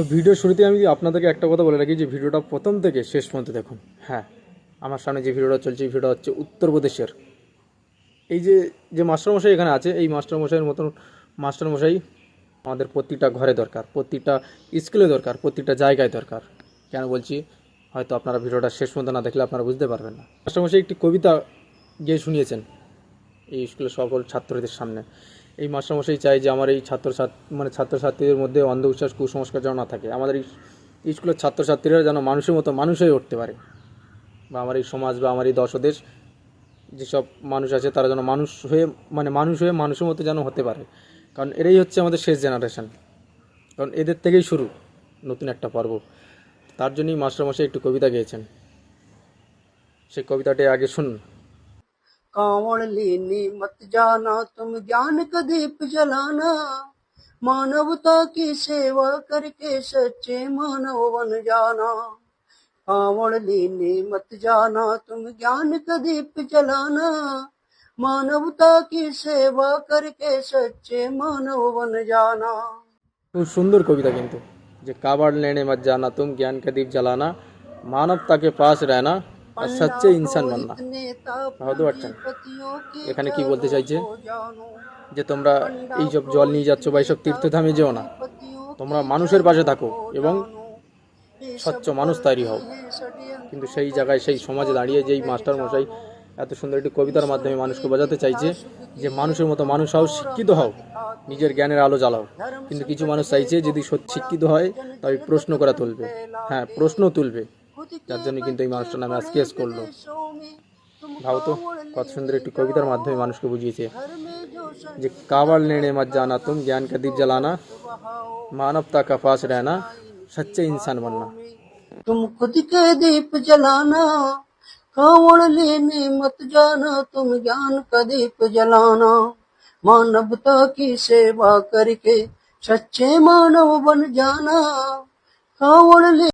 তো ভিডিও শুরুতে আমি আপনাদেরকে একটা কথা বলে রাখি যে ভিডিওটা প্রথম থেকে শেষ পর্যন্ত দেখুন। হ্যাঁ, আমার সামনে যে ভিডিওটা চলছে এই ভিডিওটা হচ্ছে উত্তরপ্রদেশের। এই যে যে মাস্টারমশাই এখানে আছে, এই মাস্টারমশাইয়ের মতন মাস্টারমশাই আমাদের প্রতিটা ঘরে দরকার, প্রতিটা স্কুলে দরকার, প্রতিটা জায়গায় দরকার। কেন বলছি, হয়তো আপনারা ভিডিওটা শেষ পর্যন্ত না দেখলে আপনারা বুঝতে পারবেন না। মাস্টারমশাই একটি কবিতা গিয়ে শুনিয়েছেন এই স্কুলের সকল ছাত্রদের সামনে। এই মাস্টারমশাই চাই যে আমার এই ছাত্রছাত্রীদের মধ্যে অন্ধবিশ্বাস কুসংস্কার যেন না থাকে। আমাদের এই স্কুলের ছাত্রছাত্রীরা যেন মানুষের মতো মানুষ হয়ে উঠতে পারে, বা আমার এই সমাজ বা আমার এই দেশ যেসব মানুষ আছে তারা যেন মানুষ হয়ে মানুষের মতো যেন হতে পারে। কারণ এরাই হচ্ছে আমাদের শেষ জেনারেশন, কারণ এদের থেকেই শুরু নতুন একটা পর্ব। তার জন্যই মাস্টারমশাই একটু কবিতা গেয়েছেন। সেই কবিতাটি আগে শুনুন। कांवड़ लेने मत जाना तुम ज्ञान का दीप जलाना, मानवता की सेवा करके सच्चे मानव बन जाना। कांवड़ लेने मत जाना तुम ज्ञान का दीप जलाना, मानवता की सेवा करके सच्चे मानव बन जाना। খুব সুন্দর কবিতা কিন্তু, যে কাবাड़ लेने मत जाना तुम ज्ञान का दीप जलाना, मानवता के पास रहना और सच्चे इंसान बनना। ভাবতে পারছেন এখানে কি বলতে চাইছে? যে তোমরা এইসব জল নিয়ে যাচ্ছ বা এইসব তীর্থধামে যেও না, তোমরা মানুষের পাশে থাকো এবং স্বচ্ছ মানুষ তৈরি হও। কিন্তু সেই জায়গায় সেই সমাজে দাঁড়িয়ে যেই মাস্টারমশাই এত সুন্দর একটি কবিতার মাধ্যমে মানুষকে বোঝাতে চাইছে যে মানুষের মতো মানুষ হও, শিক্ষিত হও, নিজের জ্ঞানের আলো জ্বালাও। কিন্তু কিছু মানুষ চাইছে যদি শিক্ষিত হয় তবে প্রশ্ন করা তুলবে, হ্যাঁ প্রশ্ন তুলবে, যার জন্য কিন্তু এই মানুষটার নামে আজ কেস করলো। ভাবো তো কত সুন্দর একটি কবিতার মাধ্যমে মানুষকে বুঝিয়েছে যে কাবাड़ लेने मत जाना तुम ज्ञान का दीप जलाना, मानवता का पास रहना, सच्चे इंसान बनना। तुम खुद के दीप जलाना, कांवड़ लेने मत जाना तुम ज्ञान का दीप जलाना, मानवता की सेवा करके सच्चे मानव बन जाना। कांवड़ ले